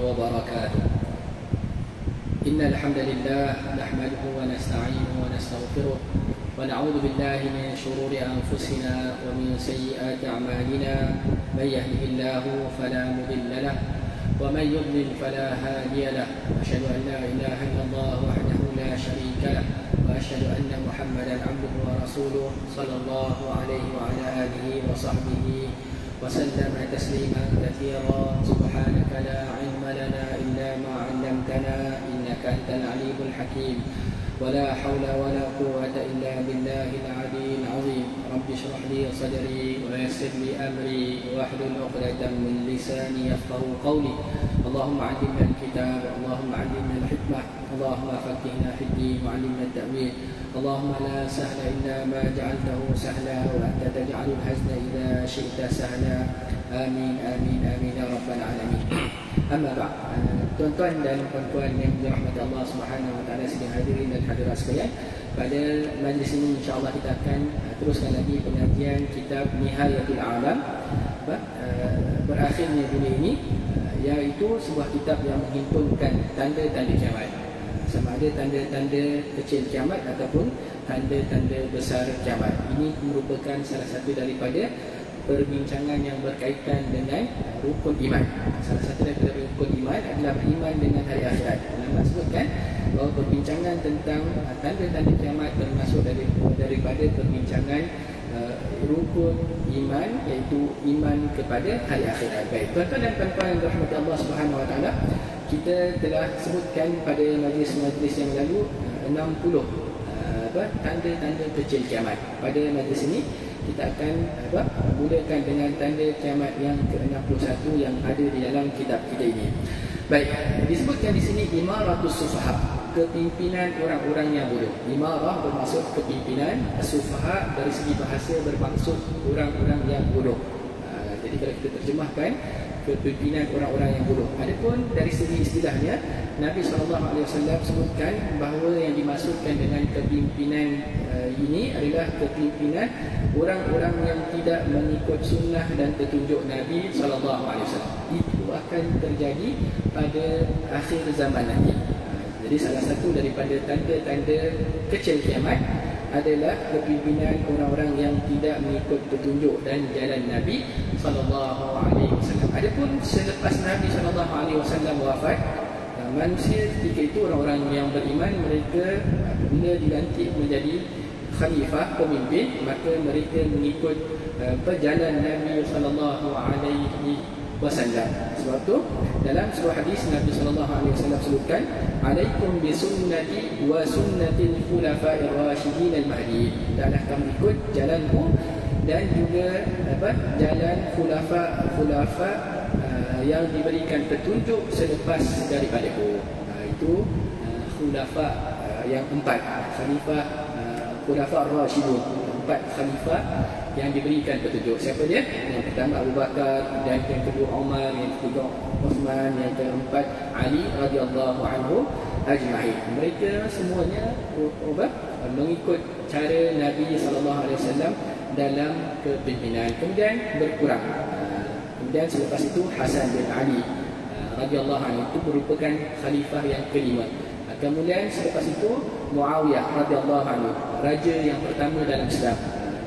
وبركاته. إن الحمد لله نحمده ونستعينه ونستغفره ونعوذ بالله من شرور أنفسنا ومن سيئات أعمالنا. من يهده الله فلا مضل له ومن يضلل فلا هادي له. أشهد أن لا إله إلا الله وحده لا شريك له وأشهد أن محمدا عبده ورسوله صلى الله عليه وعلى آله وصحبه وسلم تسليما كثيرا. سبحانك لا علم لنا إلا ما علمتنا إنك أنت العليم الحكيم. ولا حول ولا قوة إلا بالله العلي العظيم. رب اشرح لي صدري ويسر لي أمري واحلل عقدة من لساني يفقهوا قولي. اللهم علمنا الكتاب، اللهم علمنا الحكمة، اللهم فقهنا في الدين وعلمنا التأويل. اللهم لا سهل إلا ما جعلته سهلا وأنت تجعل الحزن إذا شئت سهلا. آمين آمين آمين يا رب العالمين. Amma ba'd. Tuan-tuan dan puan-puan yang dirahmati Allah Subhanahu wa taala sekalian, hadirin dan hadirat sekalian, pada majlis ini insya-Allah kita akan teruskan lagi pengajian kitab Nihayatul Alam, berakhirnya dunia ini, iaitu sebuah kitab yang menghimpunkan tanda-tanda kiamat. Sama ada tanda-tanda kecil kiamat ataupun tanda-tanda besar kiamat. Ini merupakan salah satu daripada perbincangan yang berkaitan dengan rukun iman. Salah satu daripada rukun iman adalah beriman dengan hari akhirat. Ulama sebutkan bahawa perbincangan tentang tanda-tanda kiamat termasuk daripada perbincangan rukun iman, iaitu iman kepada hari akhirat. Baik, tuan-tuan dan puan-puan yang dirahmati Allah Subhanahu wa taala, kita telah sebutkan pada majlis-majlis yang lalu 60 tanda-tanda kecil kiamat. Pada majlis ini kita akan mulakan dengan tanda kiamat yang ke-61 yang ada di dalam kitab kita ini. Baik, disebutkan di sini imaratus sufaha, kepimpinan orang-orang yang bodoh. Imarah bermaksud kepimpinan, sufaha dari segi bahasa bermaksud orang-orang yang bodoh. Jadi kalau kita terjemahkan, kepimpinan orang-orang yang bodoh. Adapun dari segi istilahnya, Nabi SAW sebutkan bahawa yang dimaksudkan dengan kepimpinan ini adalah kepimpinan orang-orang yang tidak mengikut sunnah dan petunjuk Nabi SAW. Itu akan terjadi pada akhir zaman nanti. Jadi salah satu daripada tanda-tanda kecil kiamat adalah kepimpinan orang-orang yang tidak mengikut petunjuk dan jalan Nabi SAW. Adapun selepas Nabi SAW wafat, manusia ketika itu orang-orang yang beriman, mereka bila dilantik menjadi khalifah, pemimpin, maka mereka mengikut perjalanan Nabi SAW. Sebab tu dalam sebuah hadis Nabi SAW sebutkan, alaikum bisunnati wa sunnatil khulafa'ir rasyidin al-mahdi. Adalah kamu ikut jalanku dan juga jalan khulafa yang diberikan petunjuk selepas daripadaku. Itu khulafa yang empat, khalifah khulafa ar-rasyidun, empat khalifah yang diberikan petunjuk. Siapa dia? Yang pertama Abu Bakar, dan yang kedua Umar, yang ketiga Uthman, yang keempat Ali radhiyallahu anhu ajma'in. Mereka semuanya mengikut cara Nabi SAW dalam kepimpinan. Kemudian berkurang. Kemudian selepas itu Hasan bin Ali radhiyallahu anhu, itu merupakan khalifah yang kelima. Kemudian selepas itu Muawiyah radhiyallahu anhu, raja yang pertama dalam Islam.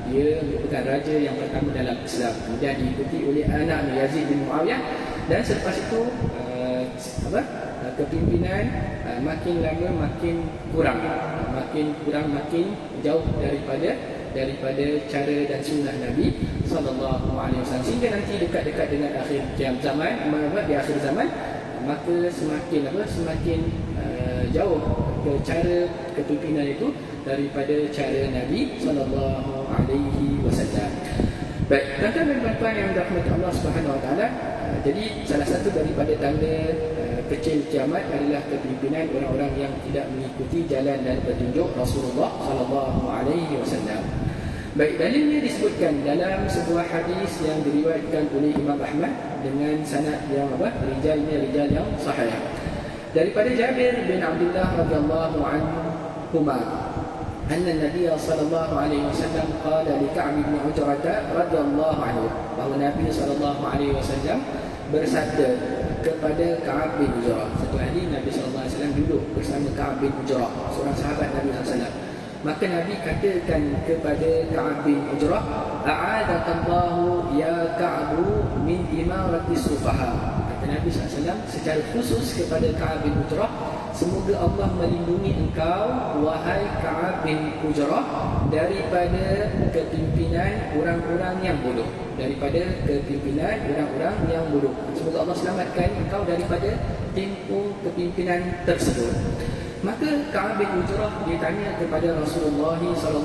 Dia merupakan raja yang pertama dalam Islam. Kemudian diikuti oleh anak Yazid bin Muawiyah, dan selepas itu kepimpinan makin lama makin kurang, makin jauh daripada cara dan sunnah Nabi SAW, sehingga nanti dekat-dekat dengan akhir zaman, di akhir zaman, maka semakin jauh ke cara kepimpinan itu daripada cara Nabi SAW. Baik, tuan-tuan dan puan-puan yang dirahmati Allah Subhanahu wa taala, jadi salah satu daripada tanda kecil kiamat adalah kepimpinan orang-orang yang tidak mengikuti jalan dan petunjuk Rasulullah SAW. Baik, dalilnya disebutkan dalam sebuah hadis yang diriwayatkan oleh Imam Ahmad dengan sanad yang rijalnya rijal yang sahih. Daripada Jabir bin Abdullah radhiyallahu anhuma, anna Nabi sallallahu alaihi wasallam qala li Ka'b bin Ujrah radhiyallahu anhu, bahawa Nabi sallallahu alaihi wasallam bersabda kepada Ka'ab bin Ujrah. Satu hari Nabi SAW duduk bersama Ka'ab bin Ujrah, seorang sahabat Nabi SAW. Maka Nabi katakan kepada Ka'ab bin Ujrah, "A'adakallahu ya Ka'bu min imarati sufaha." Kata Nabi SAW secara khusus kepada Ka'ab bin Ujrah, "Semoga Allah melindungi engkau, wahai Ka'ab bin Ujrah, daripada kepimpinan orang-orang yang bodoh." Daripada kepimpinan orang-orang yang bodoh. Semoga Allah selamatkan engkau daripada tempoh kepimpinan tersebut. Maka Ka'ab bin Ujrah ditanya kepada Rasulullah SAW.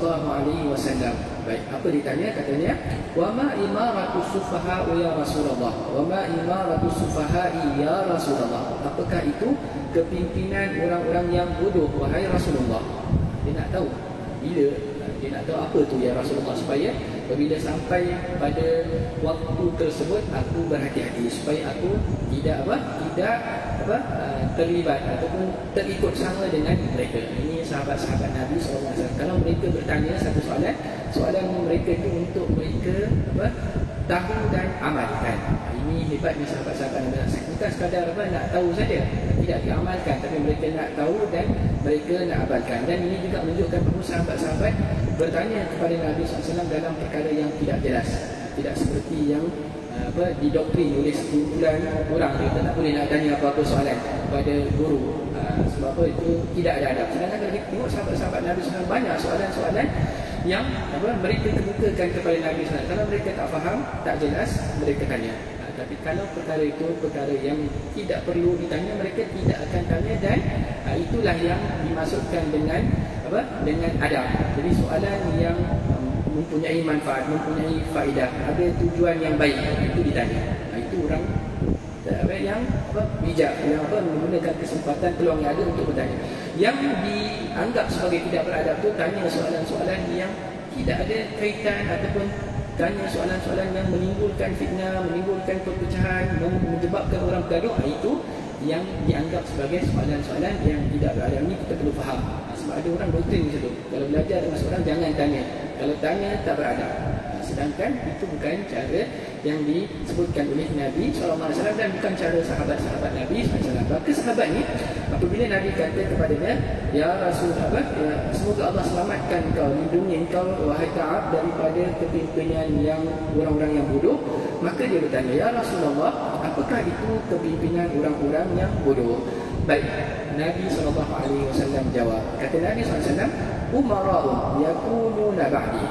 Baik, apa ditanya? Katanya, "Wa ma imaratu sufaha ya Rasulullah? Wa ma imaratu sufaha'i ya Rasulullah?" Apakah itu kepimpinan orang-orang yang bodoh, wahai Rasulullah? Dia nak tahu. Bila dia nak tahu apa tu ya Rasulullah, supaya apabila sampai pada waktu tersebut aku berhati-hati supaya aku tidak terlibat ataupun terikut sama dengan mereka. Ini sahabat-sahabat Nabi SAW. Kalau mereka bertanya satu soalan mereka itu untuk mereka tahu dan amalkan. Ini hebatnya sahabat-sahabat Nabi SAW. Bukan sekadar nak tahu saja, tidak diamalkan, tapi mereka nak tahu dan mereka nak amalkan. Dan ini juga menunjukkan bahawa sahabat-sahabat bertanya kepada Nabi SAW dalam perkara yang tidak jelas, tidak seperti yang didoktrin oleh sekumpulan orang. Kita tak boleh nak tanya apa-apa soalan kepada guru, sebab apa itu tidak ada adab. Sedangkan kalau kita tengok sahabat-sahabat Nabi SAW, banyak soalan-soalan yang mereka kemukakan kepada Nabi SAW. Kalau mereka tak faham, tak jelas, mereka tanya. Tapi kalau perkara itu perkara yang tidak perlu ditanya, mereka tidak akan tanya. Dan itulah yang dimaksudkan dengan dengan adab. Jadi soalan yang mempunyai manfaat, mempunyai faedah, ada tujuan yang baik, itu ditanya. Itu orang yang bijak, yang menggunakan kesempatan peluang yang ada untuk bertanya. Yang dianggap sebagai tidak beradab itu tanya soalan-soalan yang tidak ada kaitan, ataupun tanya soalan-soalan yang menimbulkan fitnah, menimbulkan perpecahan, menyebabkan orang bergaduh. Itu yang dianggap sebagai soalan-soalan yang tidak beradab. Ini kita perlu faham. Sebab ada orang doktrin macam tu. Kalau belajar dengan seorang, jangan tanya. Kalau tanya, tak beradab. Sedangkan itu bukan cara yang disebutkan oleh Nabi SAW dan bukan cara sahabat-sahabat Nabi SAW. Maka sahabat ni, apabila Nabi kata kepadanya, "Ya Rasulullah, semoga Allah selamatkan kau, lindungi kau, wahai Ka'ab, daripada kepimpinan yang orang-orang yang bodoh." Maka dia bertanya, "Ya Rasulullah, apakah itu kepimpinan orang-orang yang bodoh?" Baik, Nabi SAW jawab. Kata Nabi SAW, "Umara'un yakununa ba'di."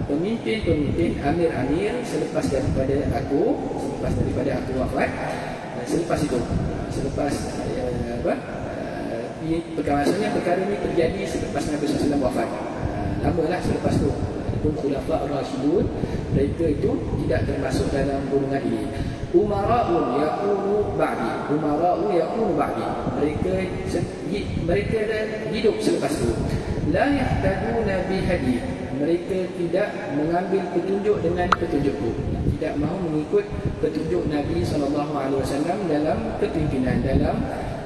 Pemimpin-pemimpin, amir-amir selepas daripada aku wafat. Selepas itu, selepas maksudnya perkara ini terjadi selepas Nabi SAW wafat. Lamalah selepas itu. Adapun Khulafa' Ar-Rasyidun, mereka itu tidak termasuk dalam golongan ini. Umara'un yakunu ba'di. Umara'u yakunu ba'di. Mereka hidup selepas itu. La yahtaduna bihadi. Mereka tidak mengambil petunjuk dengan petunjukku, tidak mahu mengikut petunjuk Nabi SAW dalam kepimpinan, dalam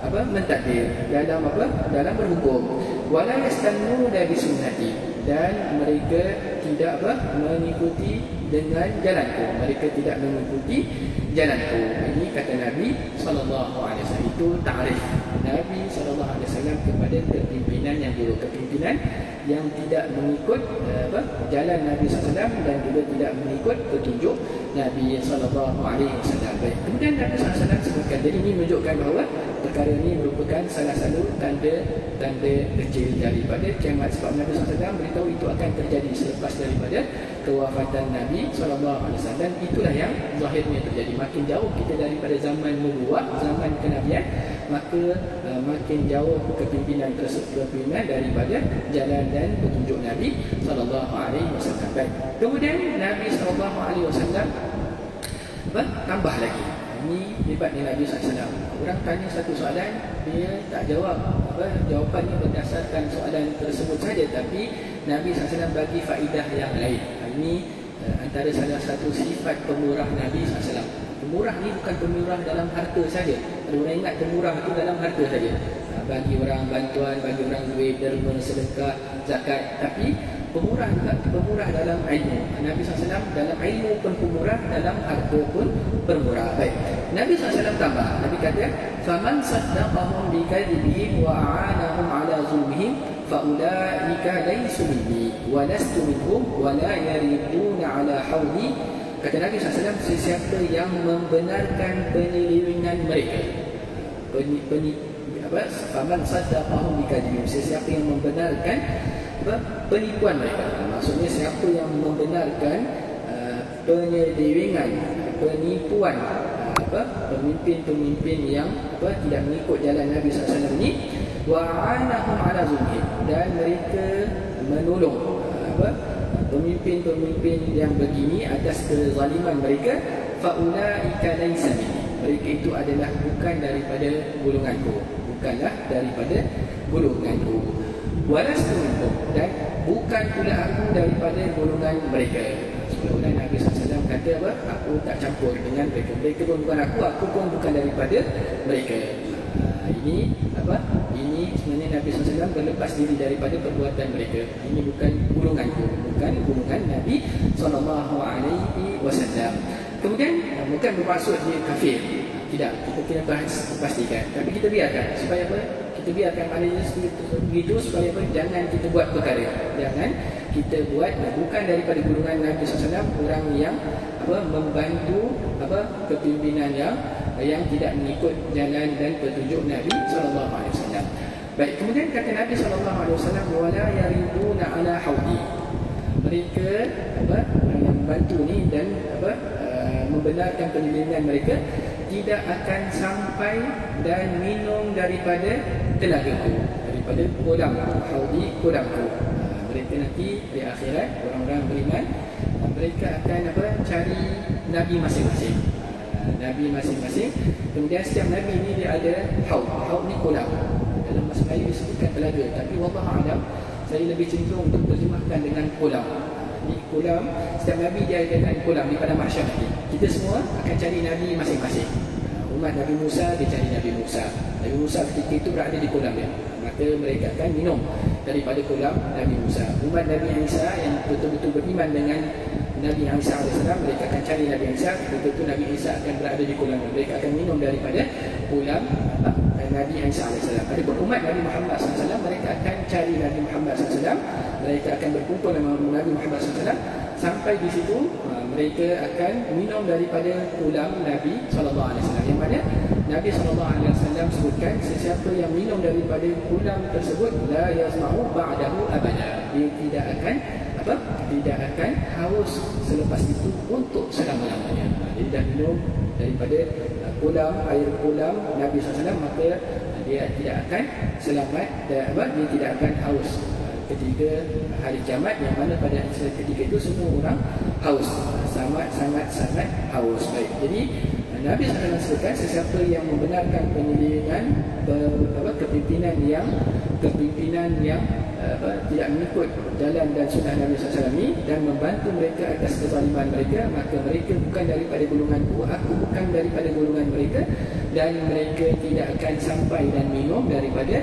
mentadbir, dalam berhukum. Wala yastannuna bi sunnati. Dan mereka tidak mengikuti dengan jalanku. Mereka tidak mengikuti jalanku. Ini kata Nabi SAW. Itu ta'rif Nabi SAW kepada kepimpinan yang buruk, kepimpinan yang tidak mengikut jalan Nabi SAW dan juga tidak mengikut petunjuk Nabi SAW. Baik. Kemudian Nabi SAW sebutkan, jadi ini menunjukkan bahawa perkara ini merupakan salah satu tanda kecil daripada kiamat. Sebab Nabi SAW beritahu itu akan terjadi selepas daripada kewafatan Nabi SAW. Dan itulah yang zahirnya terjadi. Makin jauh kita daripada zaman nubuwah, zaman kenabian, maka makin jauh kepimpinan tersebut daripada jalan dan petunjuk Nabi SAW. Baik. Kemudian Nabi SAW tambah lagi. Ini hebatnya Nabi SAW. Orang tanya satu soalan, dia tak jawab. Jawapannya berdasarkan soalan tersebut saja, tapi Nabi SAW bagi faedah yang lain. Ini antara salah satu sifat pemurah Nabi SAW. Pemurah ni bukan pemurah dalam harta saja. Kalau orang ingat pemurah itu dalam harta saja, bagi orang bantuan, bagi orang duit, derma, sedekah, zakat. Tapi pemurah juga, pemurah dalam ilmu. Nabi SAW dalam ilmu pun pemurah, dalam harta pun pemurah. Baik. Nabi SAW tambah. Nabi kata, "Faman saddaqahum bikadzibihim wa a'anahum 'ala zulmihim faulaika laysu minni wa lastu minhum wa la yariduna 'ala hawli." Kata Nabi SAW, sesiapa yang membenarkan penyelewengan mereka, faman saddaqahum bikadzibihim, sesiapa yang membenarkan penipuan mereka. Maksudnya siapa yang membenarkan penyelewengan, penipuan pemimpin-pemimpin yang tidak mengikut jalan Nabi SAW ini, wa'anahum 'ala zulmihim, dan mereka menolong pemimpin-pemimpin yang begini atas kezaliman mereka, faulaika laysa minni, mereka itu adalah bukan daripada golonganku, bukanlah daripada golonganku. Walastu minhum, dan bukan pula aku daripada golongan mereka. Seolah-olah Nabi SAW kata apa? Aku tak campur dengan mereka. Mereka pun bukan aku pun bukan daripada mereka. Ini apa? Ini sebenarnya Nabi SAW berlepas diri daripada perbuatan mereka. Ini bukan golonganku, bukan golongan Nabi SAW. Kemudian bukan bermaksud dia kafir. Tidak, kita kena pastikan. Tapi kita biarkan supaya apa? Kita biarkan maknanya begitu supaya apa? Jangan kita buat perkara. Jangan kita buat bukan daripada golongan Nabi SAW, orang yang membantu kepimpinan yang tidak mengikut jalan dan petunjuk Nabi SAW. Baik, kemudian kata Nabi SAW, wala yariduna ala haudi. Mereka yang membantu ni dan membenarkan penyelidikan mereka tidak akan sampai dan minum daripada telagaku, daripada kolam haudi, kolamku. Mereka nanti di akhirat, orang-orang beriman, mereka akan cari Nabi masing-masing. Nabi masing-masing. Kemudian setiap Nabi ini dia ada haud. Haud ni kolam. Dalam bahasa Melayu disebutkan telaga, tapi wallahu a'lam, saya lebih cenderung untuk terjemahkan dengan kolam. Ini kolam, setiap Nabi dia ada kolam di pada mahsyar nanti. Kita semua akan cari Nabi masing-masing. Umat Nabi Musa dia cari Nabi Musa. Nabi Musa ketika itu berada di kolam dia. Maka mereka akan minum daripada kolam Nabi Musa. Umat Nabi Isa yang betul-betul beriman dengan Nabi Isa AS, mereka akan cari Nabi Isa. Ketika itu Nabi Isa akan berada di kolam. Mereka akan minum daripada kolam Nabi Isa AS. Adapun umat Nabi Muhammad SAW, mereka akan cari Nabi Muhammad SAW. Mereka akan berkumpul dengan Nabi Muhammad SAW. Sampai di situ mereka akan minum daripada kolam Nabi SAW. Yang mana Nabi SAW sebutkan, sesiapa yang minum daripada kolam tersebut, la yazma'u ba'dahu abada, dia tidak akan haus selepas itu untuk selama-lamanya. Dia dah minum daripada air kolam Nabi SAW, maka dia tidak akan selamat, dia tidak akan haus ketika hari kiamat, yang mana pada ketika itu semua orang haus, sangat haus. Baik, jadi Nabi SAW sebutkan, sesiapa yang membenarkan penyelidikan kepimpinan yang tidak mengikut jalan dan sunnah Nabi SAW ini dan membantu mereka atas kezaliman mereka, maka mereka bukan daripada golonganku, aku bukan daripada golongan mereka, dan mereka tidak akan sampai dan minum daripada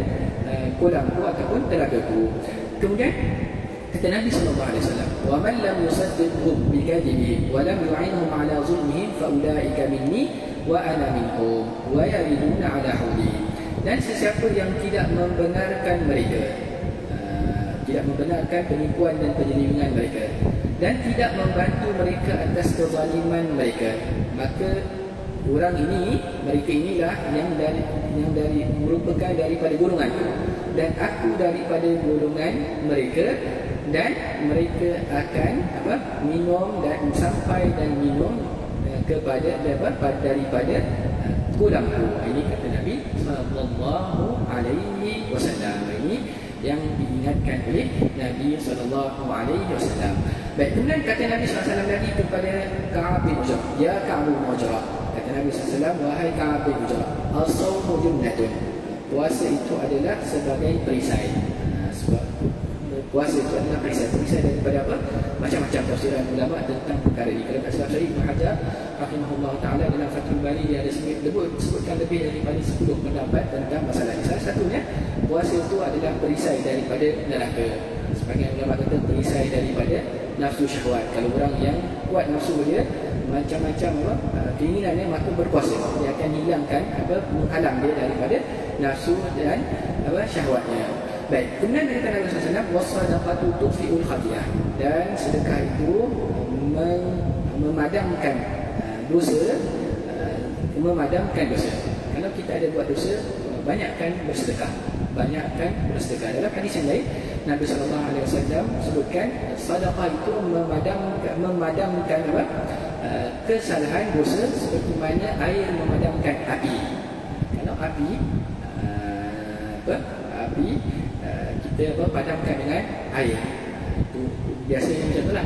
kolamku ataupun telagaku. Kemudian kata Nabi SAW, wa man lam yusaddiqhum bikadzibihim wa lam yu'inhum ala zulmihim fa ulaika minni wa ana minhum wa yariduna ala hawli. Dan sesiapa yang tidak membenarkan mereka, tidak membenarkan penipuan dan penyelewengan mereka, dan tidak membantu mereka atas kezaliman mereka, maka orang ini, mereka inilah yang dari merupakan daripada golongan, dan aku daripada golongan mereka, dan mereka akan minum dan sampai dan minum daripada kolamku. Ini kata Nabi sallallahu alaihi wasallam. Ini yang diingatkan oleh Nabi sallallahu alaihi wasallam. Baik, kemudian kata Nabi sallallahu alaihi wasallam lagi kepada Ka'ab bin Ujrah, ya Ka'ab bin Ujrah, kata Nabi sallallahu alaihi wasallam, wahai Ka'ab bin Ujrah, as-sawmu junnatun, puasa itu adalah sebagai perisai. Sebab puasa itu adalah perisai daripada apa? Macam-macam tafsiran ulama tentang perkara ini. Kalau tak silap saya, Ibn Hajar rahimahullah ta'ala dalam Fathul Bari, dia ada sebutkan lebih daripada 10 pendapat tentang masalah ini. Salah satunya, puasa itu adalah perisai daripada neraka. Sebagian ulama kata perisai daripada nafsu syahwat. Kalau orang yang kuat nafsu dia, macam-macam keinginannya, maka berpuasa dia akan hilangkan menghalang dia daripada nafsu dan syahwatnya. Baik, kemudian dari Nabi SAW, wassadaqatu tudfi'ul khati'ah, dan sedekah itu memadamkan dosa, memadamkan dosa. Kalau kita ada buat dosa, banyakkan bersedekah. Dalam hadis yang lain, Nabi SAW sebutkan sedekah itu memadamkan kesalahan dosa seperti mana air memadamkan api. Kalau api kita padamkan dengan air, itu biasanya macam itulah.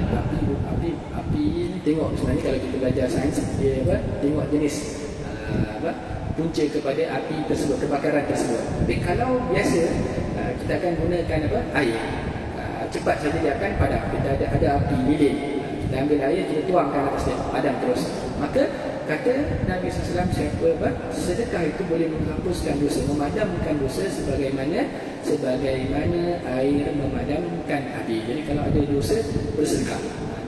Api tengok sebenarnya kalau kita belajar sains, dia tengok jenis punca kepada api tersebut, kebakaran tersebut. Tapi kalau biasa kita akan gunakan air, cepat saja dia akan padam. Kita ada api lilin, kita ambil air, kita tuangkan atas dia, padam terus. Maka kata Nabi SAW, sedekah itu boleh menghapuskan dosa, memadamkan dosa sebagaimana air memadamkan api. Jadi kalau ada dosa, bersedekah.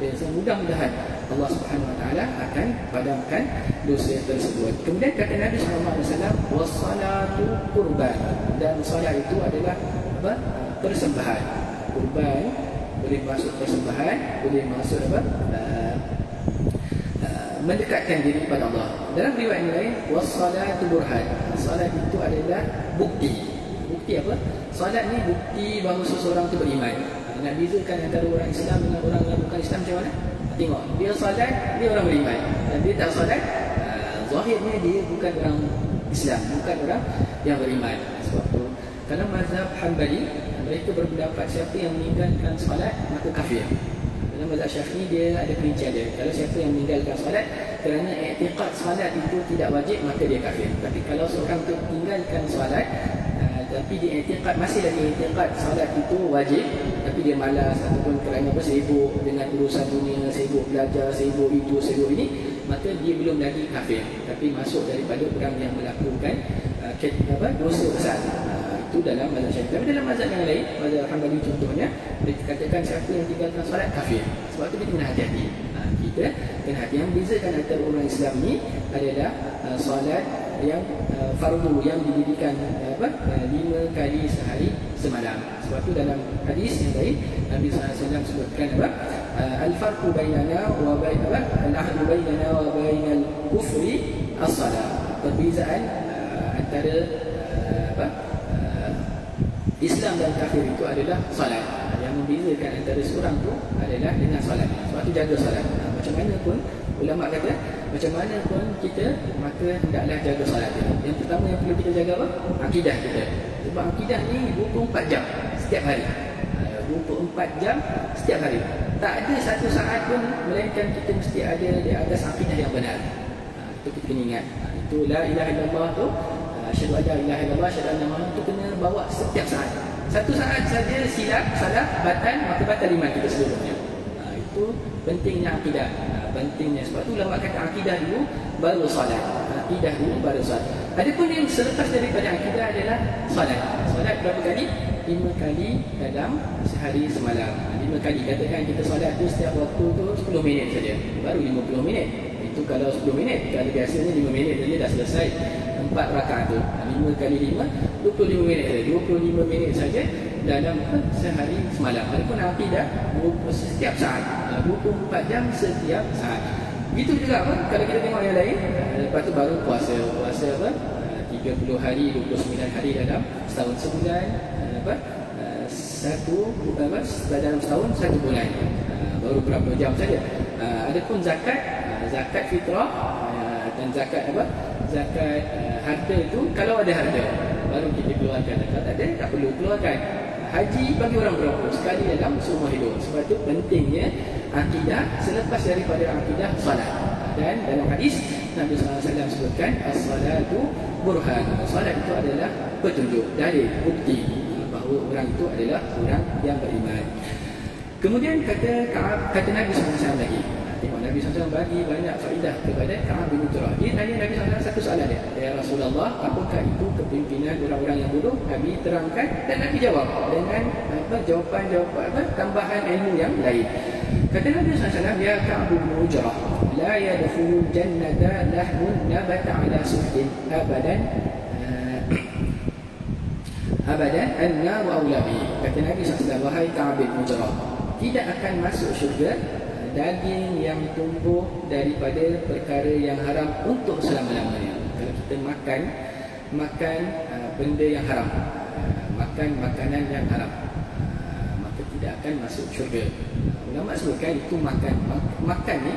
Mudah-mudahan Allah Subhanahu Wa Taala akan padamkan dosa tersebut. Kemudian kata Nabi SAW, wassalatu qurban, dan salat itu adalah persembahan. Qurban boleh masuk persembahan, boleh masuk mendekatkan diri kepada Allah. Dalam riwayat yang lain, wassalatu burhan, salat itu adalah bukti. Bukti apa? Salat ni bukti bahawa seseorang itu beriman. Nak bezakan antara orang Islam dengan orang yang bukan Islam macam mana? Tengok, dia salat, dia orang beriman. Dan dia tak salat, zahirnya dia bukan orang Islam, bukan orang yang beriman. Sebab tu, kalau mazhab Hanbali, mereka berpendapat siapa yang meninggalkan salat, maka kafir. Dalam mazhab Syafi'i dia ada perincian dia. Kalau siapa yang meninggalkan salat kerana i'tiqad salat itu tidak wajib, maka dia kafir. Tapi kalau seorang itu meninggalkan salat, tapi dia i'tiqad, masih lagi i'tiqad salat itu wajib, tapi dia malas ataupun kerana sibuk dengan urusan dunia, sibuk belajar, sibuk itu, sibuk ini, maka dia belum lagi kafir, tapi masuk daripada orang yang melakukan dosa besar. Itu dalam mazhab Syafi'i. Tapi dalam mazhab yang lain, mazhab Hanbali contohnya, dikatakan siapa yang tinggalkan salat kafir. Sebab itu kita kena hati-hati. Kita kena hati. Yang bezakan antara orang Islam ni adalah salat yang fardu, yang didirikan 5 kali sehari semalam. Sebab itu dalam hadis yang lain, Nabi SAW sebutkan al-farqu bainana wa al-ahdu bainana wa bainal kufri as-salat. Perbezaan antara Islam dan kafir itu adalah salat. Yang membezakan antara seorang itu adalah dengan salat. Sebab itu jaga salat. Macam mana pun ulama kata, macam mana pun kita, maka hendaklah jaga salat. Yang pertama yang perlu kita jaga apa? Akidah kita. Sebab akidah ni 24 jam setiap hari. 24 jam setiap hari. Tak ada satu saat pun melainkan kita mesti ada di atas akidah yang benar. Itu kita kena ingat. Itu la ilaha illallah tu, asyhadu an la ilaha illallah, asyhadu anna Muhammadan, itu kena bawa setiap saat. Satu saat saja silap, salah, batal, maka batal iman kita seluruhnya. Itu pentingnya akidah. Pentingnya, sebab tu ulama kata akidah dulu baru salat. Akidah dulu baru salat. Adapun yang selepas daripada akidah adalah salat. Salat berapa kali? 5 kali dalam sehari semalam. 5 kali. Katakan kita salat tu setiap waktu tu 10 minit saja, baru 50 minit. Itu kalau 10 minit. Kalau biasanya 5 minit saja dah selesai 4 rakaat tu. 5 kali 5, 25 minit saja. 25 minit saja dalam sehari semalam. Adapun akidah setiap saat, 24 jam setiap saat. Begitu juga kalau kita tengok yang lain, lepas tu baru puasa. Puasa 30 hari, 29 hari dalam setahun, sebulan, dalam setahun 1 bulan. Baru berapa jam saja. Adapun zakat fitrah dan zakat zakat harta itu, kalau ada harta baru kita keluarkan. Kalau tak ada, tak perlu keluarkan. Haji bagi orang berapa sekali dalam seumur hidup. Sebab itu pentingnya akidah. Selepas daripada akidah, salat. Dan dalam hadis Nabi SAW sebutkan as-salatu burhan. Salat itu adalah petunjuk, dalil, bukti bahawa orang itu adalah orang yang beriman. Kemudian kata Nabi SAW lagi, tengok Nabi SAW bagi banyak faedah kepada Ka'ab bin Ujrah. Dia tanya Nabi SAW satu soalan dia, ya Rasulullah, apakah itu kepimpinan orang-orang yang bodoh? Nabi terangkan dan Nabi jawab dengan jawapan tambahan ilmu yang lain. Kata Nabi SAW, ya Ka'ab bin Ujrah, la yadkhulul jannata lahmun nabata ala suhtin abadan an-nar aula bihi. Kata Nabi SAW, wahai Ka'ab bin Ujrah, tidak akan masuk syurga daging yang tumbuh daripada perkara yang haram untuk selama-lamanya. Kalau kita makan benda yang haram, makan makanan yang haram, maka tidak akan masuk syurga. Ulama sebutkan itu makan ni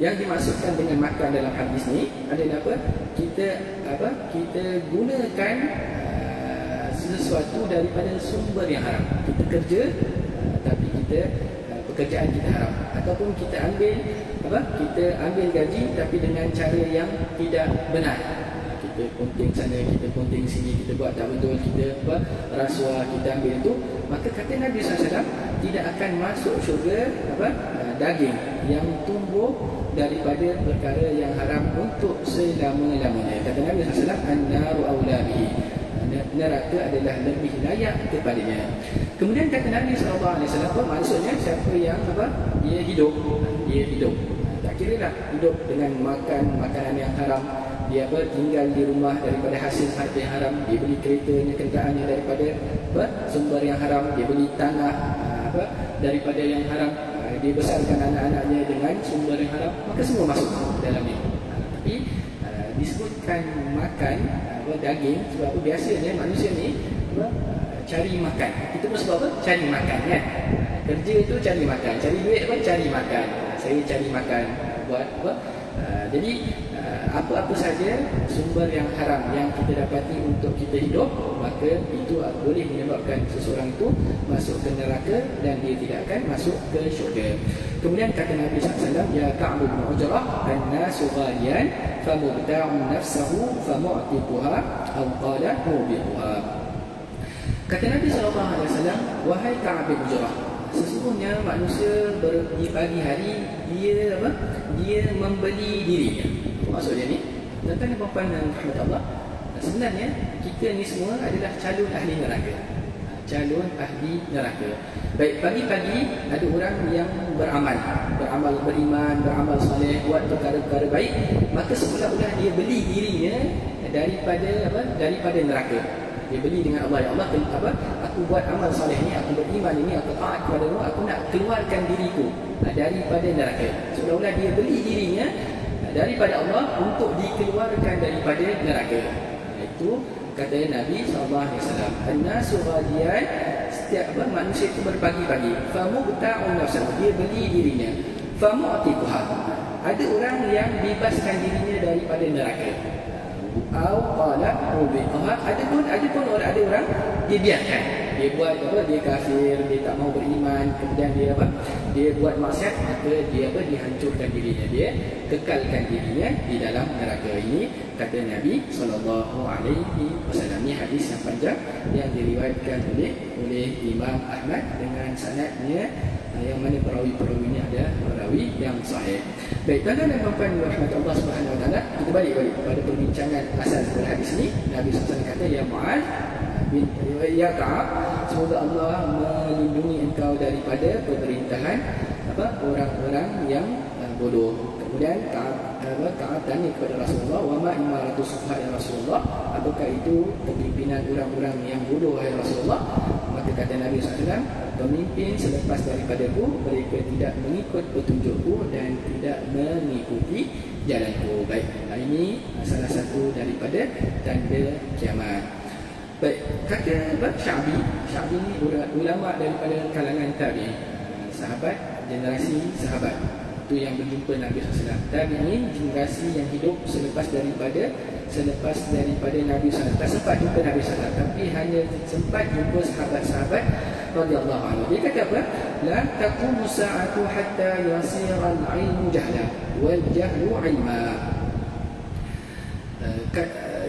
yang dimaksudkan dengan makan dalam hadis ni adalah apa? Kita gunakan sesuatu daripada sumber yang haram. Kita kerja tapi pekerjaan kita haram, ataupun kita ambil gaji tapi dengan cara yang tidak benar. Kita punting sana, kita punting sini, kita buat tak betul, kita rasuah, kita ambil itu. Maka kata Nabi SAW, tidak akan masuk syurga daging yang tumbuh daripada perkara yang haram untuk selama-lamanya. Kata Nabi SAW, an-naru aula bihi, neraka adalah lebih layak kepadanya. Kemudian kata Nabi SAW, maksudnya siapa yang dia hidup, tak kira lah hidup dengan makan makanan yang haram, dia tinggal di rumah daripada hasil harta yang haram, dia beli keretanya, kenderaannya daripada sumber yang haram, dia beli tanah daripada yang haram, dia besarkan anak-anaknya dengan sumber yang haram, maka semua masuk dalam ini. Tapi disebutkan makan daging sebab biasanya manusia ni cari makan. Kita pun sebab apa? Cari makan kan. Kerja tu cari makan, cari duit cari makan. Saya cari makan buat apa? Jadi apa-apa saja sumber yang haram yang kita dapati untuk kita hidup, maka itu boleh menyebabkan seseorang itu masuk ke neraka dan dia tidak akan masuk ke syurga. Kemudian kata Nabi SAW, ya Ka'ab bin Ujrah, an-nasu ghaliyan famubta'u nafsahu famu'tiquha aw qala mubiquha. Kata Nabi SAW, wahai Ka'ab bin Ujrah, sesungguhnya manusia di pagi hari dia membeli dirinya. Maksudnya ni, tuan-tuan dan puan-puan dan rahmat-Allah, sebenarnya kita ni semua adalah calon ahli neraka. Calon ahli neraka. Baik, pagi-pagi ada orang yang beramal, beriman, beramal soleh, buat perkara-perkara baik, maka seolah-olah dia beli dirinya daripada neraka. Dia beli dengan Allah, ya Allah, aku buat amal soleh ni, aku beriman ini, aku taat kepada Allah, aku nak keluarkan diriku daripada neraka. Seolah-olah dia beli dirinya daripada Allah untuk dikeluarkan daripada neraka. Itu kata Nabi SAW, an-nasu ghaliyan, setiap manusia itu berbagi-bagi. Famubta'un nafsahu, dia beli dirinya. Famu'tiquha, ada orang yang bebaskan dirinya daripada neraka. Au qala mubiquha, ada pun orang dia biarkan. Dia buat dia kafir, dia tak mau beriman, kemudian dia buat maksiat, maka dia dihancurkan dirinya, dia kekalkan dirinya di dalam neraka. Ini kata Nabi SAW. Ini hadis yang panjang yang diriwayatkan oleh Imam Ahmad dengan sanadnya yang mana perawi-perawinya ada perawi yang sahih. Baik, tuan-tuan dan puan-puan rahmatullah subhanahu wa ta'ala, kita balik pada perbincangan asal pada hadis ini. Nabi SAW kata, ya Mu'ad bin ya Ka'ab, semoga Allah melindungi engkau daripada pemerintahan orang-orang yang bodoh. Kemudian Ka'ab tanya kepada Rasulullah, wa ma imaratu sufha ya Rasulullah, apakah itu kepimpinan orang-orang yang bodoh ya Rasulullah? Maka kata Nabi SAW, pemimpin selepas daripadaku, mereka tidak mengikut petunjukku dan tidak mengikuti jalanku. Baik, ini salah satu daripada tanda kiamat. Baik, kata Sya'bi ni ulama daripada kalangan tabi'in, sahabat, generasi sahabat itu yang berjumpa Nabi SAW. Tabi'in generasi yang hidup selepas daripada Nabi SAW. Tak sempat jumpa Nabi SAW, tapi hanya sempat jumpa sahabat-sahabat radhiyallahu anhu. Dia kata apa? La taqumu sa'atu hatta yasira al-'ilmu jahla wal jahlu 'ilma.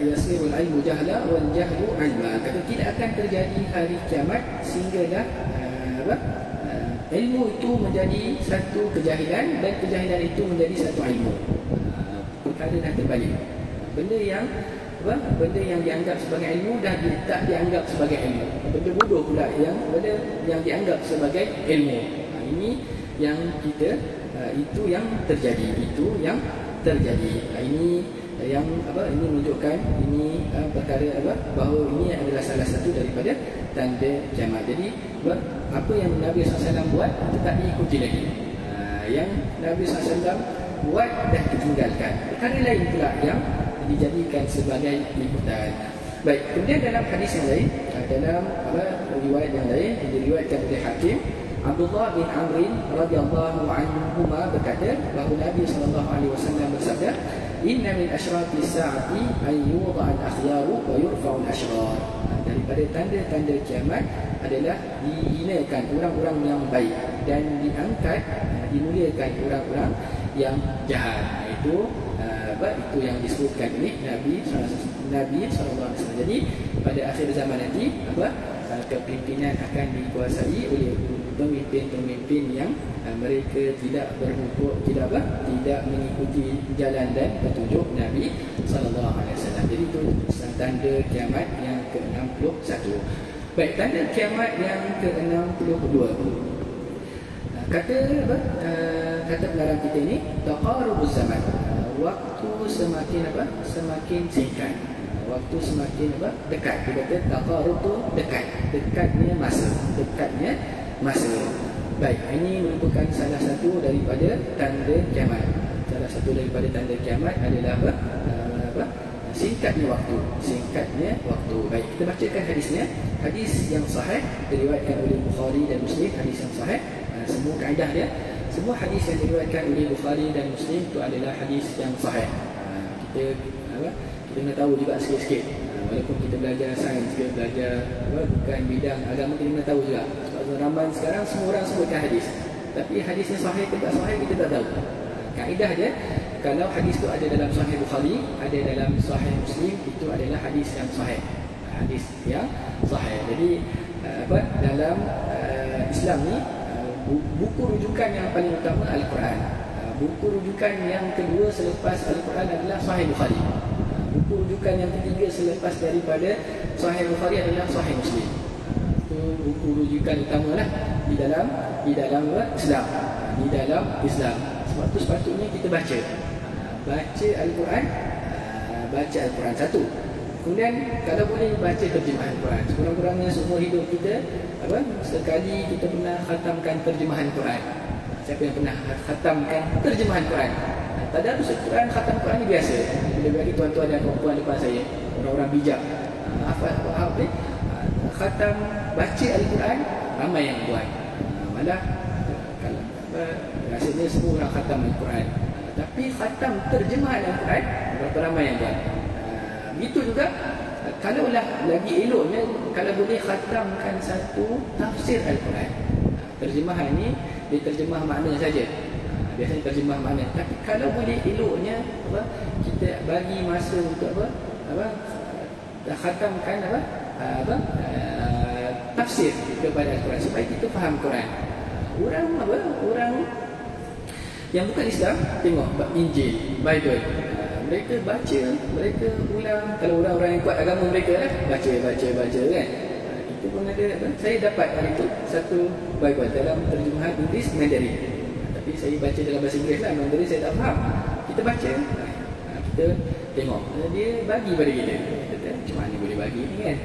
Yasirul ilmu jahla wal jahlu 'ilma. Kata tidak akan terjadi hari kiamat sehinggalah ilmu itu menjadi satu kejahilan dan kejahilan itu menjadi satu ilmu. Perkara dah terbalik. Benda yang benda yang dianggap sebagai ilmu dah tak dianggap sebagai ilmu. Benda bodoh pula benda yang dianggap sebagai ilmu. Ini yang kita itu yang terjadi. Ini yang ini menunjukkan ini perkara bahawa ini adalah salah satu daripada tanda kiamat. Jadi apa yang Nabi SAW buat tak diikuti lagi. Yang Nabi SAW buat dah ditinggalkan. Perkara lain pula yang dijadikan sebagai ikutan. Baik, kemudian dalam hadis yang lain, dalam riwayat yang lain diriwayatkan oleh Hakim, Abdullah bin Amr radhiyallahu anhuma berkata bahawa Nabi SAW bersabda, "Inna min asyratis sa'ati an yuda'a al-akhyaru wa yurfa'u al-ashrar." Daripada tanda-tanda kiamat adalah dihinakan orang-orang yang baik dan diangkat, dimuliakan orang-orang yang jahat. Itu yang disebutkan oleh Nabi SAW. Jadi pada akhir zaman nanti kepimpinan akan dikuasai oleh pemimpin-pemimpin yang mereka tidak berhukum, tidak mengikuti jalan dan petunjuk Nabi SAW. Jadi itu tanda kiamat yang ke-61. Baik, tanda kiamat yang ke-62. Kata pengarang kita ini, taqarubuz zaman. Waktu semakin singkat. Waktu semakin dekat. Dia kata taqarub tu dekat. Dekatnya masa. Baik, ini merupakan salah satu daripada tanda kiamat. Salah satu daripada tanda kiamat adalah singkatnya waktu. Baik, kita bacakan hadisnya. Hadis yang sahih diriwayatkan oleh Bukhari dan Muslim. Hadis yang sahih. Semua kaedah dia, semua hadis yang diriwayatkan oleh Bukhari dan Muslim itu adalah hadis yang sahih. Kita nak tahu juga sikit-sikit. Walaupun kita belajar sains, kita belajar bukan bidang agama, kita nak tahu juga. Sebab zaman sekarang semua orang sebutkan hadis, tapi hadisnya sahih ke tak sahih kita tak tahu. Kaedah dia, kalau hadis itu ada dalam Sahih Bukhari, ada dalam Sahih Muslim, itu adalah hadis yang sahih. Hadis yang sahih. Jadi dalam Islam ni, buku rujukan yang paling utama Al-Quran. Buku rujukan yang kedua selepas Al-Quran adalah Sahih Bukhari. Buku rujukan yang ketiga selepas daripada Sahih Bukhari adalah Sahih Muslim. Itu buku rujukan utamalah di dalam Islam. Di dalam Islam. Sebab itu sepatutnya kita baca Al-Quran, satu. Kemudian kalau boleh baca terjemahan Quran. Sekurang-kurangnya semua hidup kita sekali kita pernah khatamkan terjemahan Quran. Siapa yang pernah khatamkan terjemahan Quran? Tadarus Quran, khatam Quran ni biasa. Bila bagi tuan-tuan dan puan-puan depan saya, orang-orang bijak, khatam baca Al-Quran ramai yang buat. Malah kalau rasanya semua orang khatam Al-Quran, tapi khatam terjemahan Al-Quran berapa ramai yang buat. Begitu juga kalaulah lagi eloknya kalau boleh khatamkan satu tafsir Al-Quran. Terjemahan ni dia terjemah makna saja. Biasanya terjemah makna. Tapi kalau boleh eloknya kita bagi masa untuk khatamkan tafsir kepada Al-Quran supaya kita faham Quran. Orang yang bukan Islam tengok Injil, Bible. Mereka baca, mereka ulang. Kalau orang-orang yang kuat agama mereka lah baca kan. Itu pun ada. Saya dapat hari itu satu Bible dalam terjemahan Inggeris Mandarin. Tapi saya baca dalam bahasa Inggeris lah, Mandarin saya tak faham. Kita baca, kita tengok. Dia bagi pada kita. Kita macam mana boleh bagi ni kan.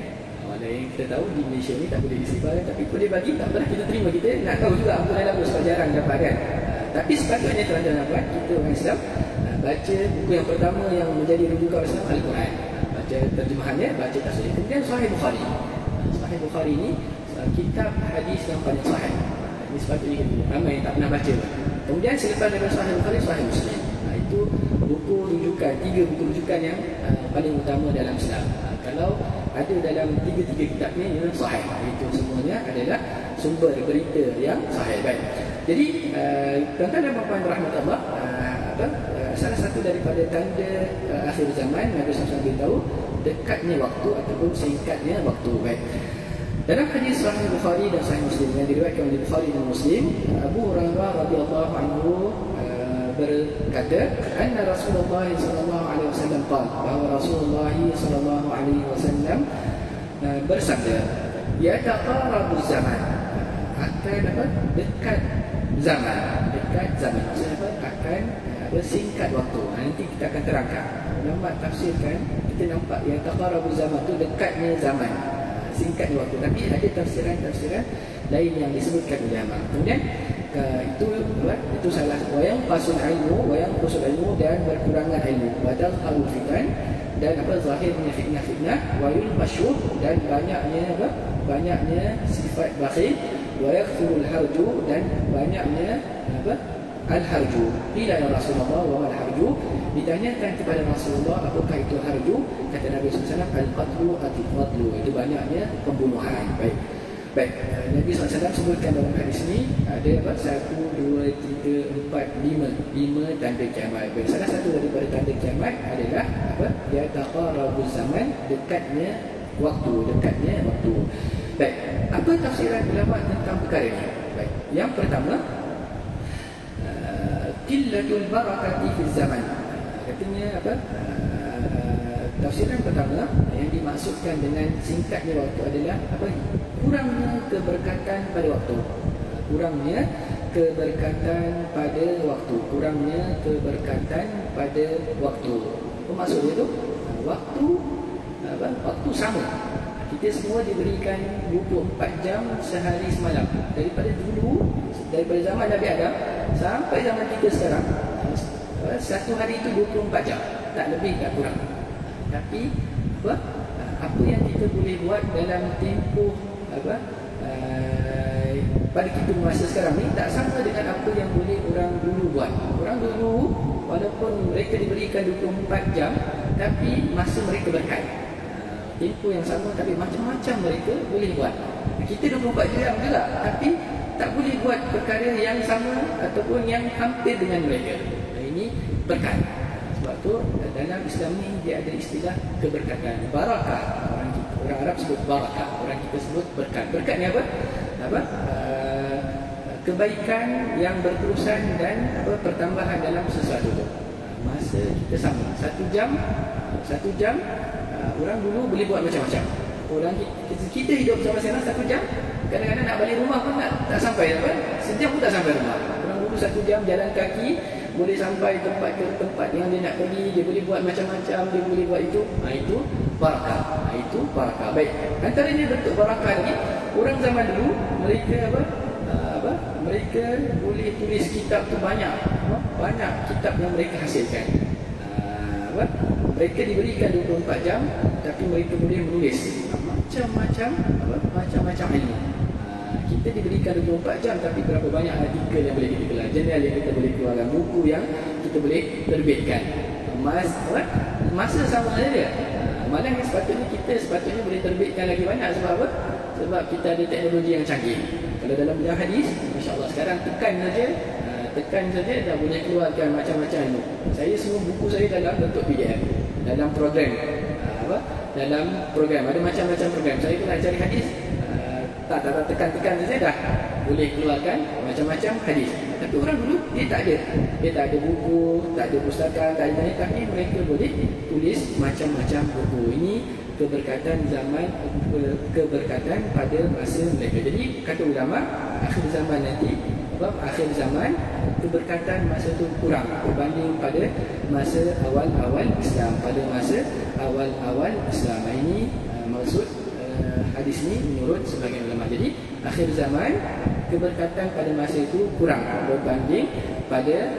Ada yang kita tahu di Malaysia ni tak boleh disebar, tapi boleh bagi, tak apalah kita terima. Kita nak tahu juga apa dalam sebab jarang dapat kan. Tapi sepatutnya tuan-tuan dapat, kita orang Islam baca buku yang pertama yang menjadi rujukan Islam, Al-Quran. Baca terjemahannya, baca tafsir. Kemudian Sahih Bukhari. Sahih Bukhari ni kitab hadis yang paling sahih. Ini sepatutnya ramai yang tak pernah baca. Kemudian selepas daripada Sahih Bukhari, Sahih Muslim. Itu buku rujukan, 3 buku rujukan yang paling utama dalam Islam. Kalau ada dalam 3 kitab ni memang sahih. Itu semuanya adalah sumber berita yang sahih. Baik. Jadi tuan-tuan dan puan-puan rahmatullah, salah satu daripada tanda akhir zaman Nabi SAW beritahu dekatnya waktu ataupun singkatnya waktu. Baik. Dalam hadis Sahih Bukhari dan Sahih Muslim yang diriwayatkan oleh Bukhari dan Muslim, Abu Hurairah radhiyallahu anhu berkata, anna Rasulullah sallallahu alaihi wasallam qala, bahawa Rasulullah sallallahu alaihi wasallam bersabda, ya taqarabu zaman, akan dekat zaman, maksudnya apa? Akan singkat waktu. Nanti kita akan terangkan. Ulama tafsirkan, kita nampak ya taqarabu zaman tu dekatnya zaman, singkatnya waktu. Tapi ada tafsiran lain yang disebutkan ulama. Kemudian itu salah. Wayang pasul ilmu dan berkurangan ilmu. Badal al fitan, dan zahirnya fitnah, wayul masyhur, dan banyaknya sifat bakhil, wa yakthurul harju, dan banyaknya al-harju. Bila ya Rasulullah wa al-harju, ditanyakan kepada Rasulullah apakah itu harju, kata Nabi SAW, al-qatlu ati-qatlu, itu banyaknya pembunuhan. Baik, Nabi SAW sebutkan dalam hadis ini ada 1, 2, 3, 4, 5 tanda kiamat. Baik, salah satu daripada tanda kiamat adalah ya taqarabuz zaman, dekatnya waktu. Baik, apa tafsiran ulama tentang perkara ini? Baik, yang pertama, qillatul barakati fi zaman. Katanya tafsiran pertama yang dimaksudkan dengan singkatnya waktu adalah kurangnya keberkatan pada waktu. Kurangnya keberkatan pada waktu. Apa maksudnya itu? Waktu sama. Kita semua diberikan 24 jam sehari semalam. Daripada zaman Nabi Adam sampai zaman kita sekarang, satu hari itu 24 jam, tak lebih tak kurang. Tapi apa yang kita boleh buat dalam tempoh pada kita masa sekarang ni tak sama dengan apa yang boleh orang dulu buat. Orang dulu walaupun mereka diberikan 24 jam, tapi masa mereka berkat. Tempoh yang sama tapi macam-macam mereka boleh buat. Kita 24 jam juga, tapi tak boleh buat perkara yang sama ataupun yang hampir dengan mereka. Ini berkat. Sebab tu dalam Islam ni dia ada istilah keberkatan, barakah. Orang Arab sebut barakah, orang kita sebut berkat. Berkat ni apa? Kebaikan yang berterusan dan pertambahan dalam sesuatu tu. Masa kita sama 1 jam, orang dulu boleh buat macam-macam. Orang kita hidup sama sekarang 1 jam, kadang-kadang nak balik rumah pun tak sampai sejam pun tak sampai rumah. Orang dulu 1 jam jalan kaki boleh sampai tempat ke tempat yang dia nak pergi, dia boleh buat macam-macam, dia boleh buat itu. Itu barakah. Baik. Antaranya bentuk barakah lagi, orang zaman dulu mereka mereka boleh tulis kitab tu banyak kitab yang mereka hasilkan. Mereka diberikan 24 jam, tapi mereka boleh menulis macam-macam ilmu. Kita diberikan 24 jam, tapi berapa banyak artikel yang boleh kita keluar, jurnal yang kita boleh keluarkan, buku yang kita boleh terbitkan. Masa sama saja. Malah sepatutnya boleh terbitkan lagi banyak. Sebab apa? Sebab kita ada teknologi yang canggih. Kalau dalam bidang hadis, masya-Allah, sekarang tekan saja dah boleh keluarkan macam-macam ilmu. Saya semua buku saya dalam bentuk PDF, dalam program. Dalam program ada macam-macam program. Saya kena cari hadis, tak tekan saja dah boleh keluarkan macam-macam hadis. Tapi orang dulu dia tak ada buku, tak ada pustaka, tak ada ni, tapi mereka boleh tulis macam-macam buku. Ini keberkatan zaman, keberkatan pada masa mereka. Jadi kata ulama, akhir zaman nanti, akhir zaman keberkatan masa itu kurang berbanding pada masa awal-awal Islam. Ini maksud hadis ini menurut sebagian ulama. Jadi akhir zaman keberkatan pada masa itu kurang berbanding pada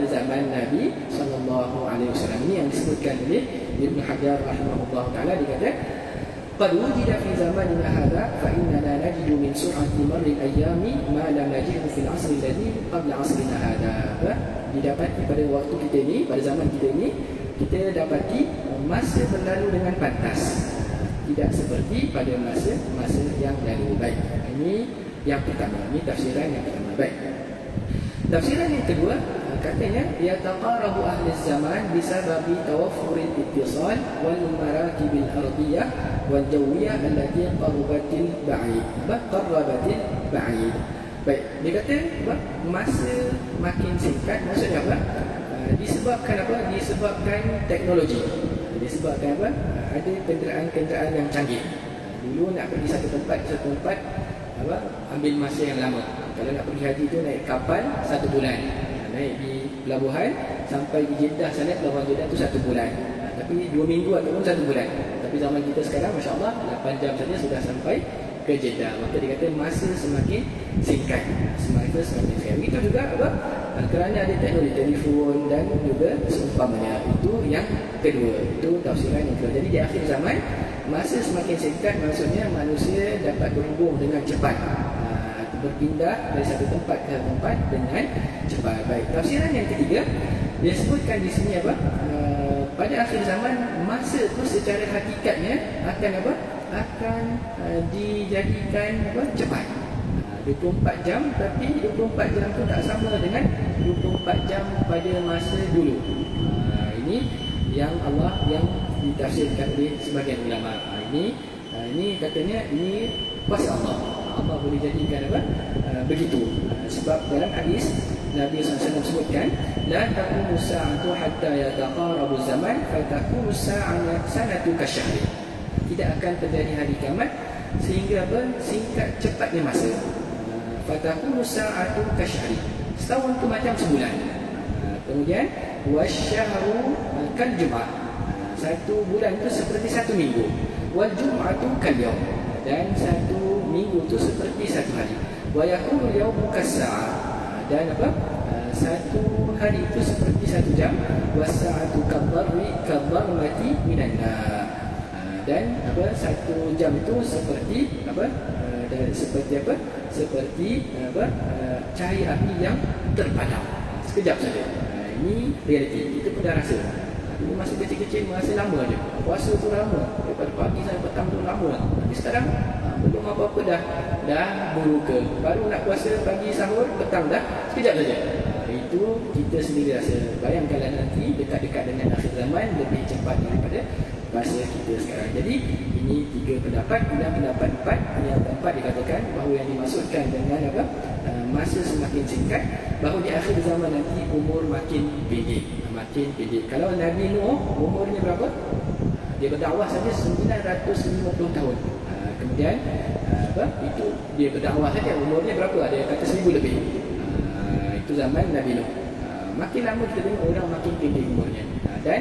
zaman Nabi sallallahu alaihi wasallam. Ini yang disebutkan oleh Ibn Hajar rahimahullah taala, dikata qad wujida fi zamanina hadha fa innana najidu min sur'ati marri al-ayami ma lam najidu fil 'asri alladhi qabla 'asrina hadha. Didapati pada waktu kita ini, pada zaman kita ini, kita dapati masa berlalu dengan pantas, tidak seperti pada masa yang lalu. Baik, ini yang pertama, ini tafsiran yang pertama. Baik, tafsiran yang kedua, katanya yataqarabu ahli zaman bisababi tawaffuril ittisal wal marakibil ardiyah wal jawiyah allati qarabatil ba'id. Qarabatil ba'id. Baik, dia kata apa? Masa makin singkat, maksudnya apa? Disebabkan apa? Disebabkan teknologi. Disebabkan apa? Ada kenderaan-kenderaan yang canggih. Dulu nak pergi satu tempat apa? Ambil masa yang lama. Kalau nak pergi haji tu naik kapal 1 bulan. Naik di pelabuhan sampai di Jeddah sana, pelabuhan Jeddah tu 1 bulan. Tapi 2 minggu ataupun 1 bulan. Tapi zaman kita sekarang masya-Allah 8 jam saja sudah sampai ke Jeddah. Maka dia kata masa semakin singkat. Semakin singkat. Itu juga apa? Kerana ada teknologi telefon dan juga seumpamanya. Itu yang kedua. Itu tafsiran yang kedua. Jadi di akhir zaman masa semakin singkat, maksudnya manusia dapat berhubung dengan cepat, berpindah dari satu tempat ke tempat dengan cepat. Baik, tafsiran yang ketiga dia sebutkan di sini apa? Pada akhir zaman masa itu secara hakikatnya akan apa? Akan dijadikan apa? Cepat. 24 jam, tapi 24 jam itu tak sama dengan 24 jam pada masa dulu. Ini yang Allah yang ditafsirkan oleh sebagian ulama. Ini katanya ini kuasa Allah. Allah boleh jadikan apa? Begitu. Sebab dalam hadis Nabi SAW sebutkan, la taqumu sa'atu hatta yataqarabu zaman fatakunu sanatu kasyahri. Tidak akan terjadi hari kiamat sehingga singkat cepatnya masa. Fatakunu sa'atu kasyahri. Setahun itu macam sebulan. Kemudian wasyahru kal jum'ah. 1 bulan itu seperti 1 minggu. Wal jum'atu kal yawm. Dan 1 minggu itu seperti 1 hari. Wa yakunu yawmu kas-sa'ah. Dan apa? 1 hari itu seperti 1 jam. Was-sa'atu kadh-dharmati minan nar. Dan apa? 1 jam itu seperti apa? Dan seperti apa? Seperti apa? Cahaya api yang terpadam. Sekejap saja. Ini realiti. Kita pun dah rasa. Dulu masa kecil-kecil masa lama je. Puasa tu lama. Daripada pagi sampai petang tu lama. Tapi sekarang belum apa-apa dah berbuka. Baru nak puasa pagi sahur, petang dah. Sekejap saja. Itu kita sendiri rasa. Bayangkanlah nanti dekat-dekat dengan akhir zaman lebih cepat daripada masa kita sekarang. Jadi ini 3 pendapat. Dan pendapat 4 yang keempat dikatakan bahawa yang dimaksudkan dengan apa? Masa semakin singkat, bahawa di akhir zaman nanti umur makin pendek. Kalau Nabi Nuh umurnya berapa? Dia berdakwah saja 950 tahun. Kemudian apa? Itu dia berdakwah saja umurnya berapa? Ada yang kata 1000 lebih. Itu zaman Nabi Nuh. Makin lama kita tengok orang makin pendek umurnya. Dan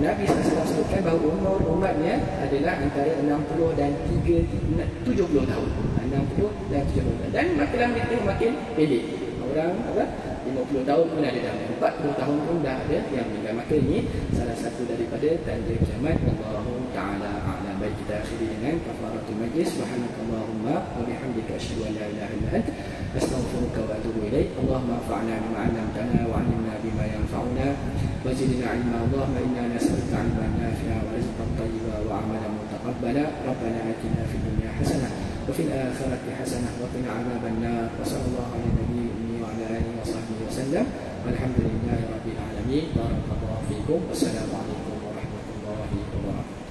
Nabi SAW sebutkan bahawa umur umatnya adalah antara 60 dan 70 tahun. 60 dan 70 tahun. Dan makin lama kita tengok makin pendek. Orang apa? 50 tahun pun ada dah, 40 tahun pun dah ada yang meninggal. Maka ini salah satu daripada tanda kiamat. Wallahu ta'ala a'lam. Baik, kita akhiri dengan kafaratul majlis. Subhanakallahumma wa bihamdika asyhadu an la ilaha illa anta astaghfiruka wa atubu ilaik. Allahumma anfa'na bima 'allamtana wa 'allimna bima yanfa'una wa zidna 'ilma. Allahumma inna nas'aluka 'ilman nafi'an wa rizqan thayyiban wa 'amalan mutaqabbala. Rabbana atina fid dunya hasanah wa fil akhirati hasanah wa qina 'adzaban nar. Wa sallallahu ala nabiyyina وعلى آله وصحبه وسلم والحمد لله رب العالمين. بارك الله فيكم والسلام عليكم ورحمة الله وبركاته.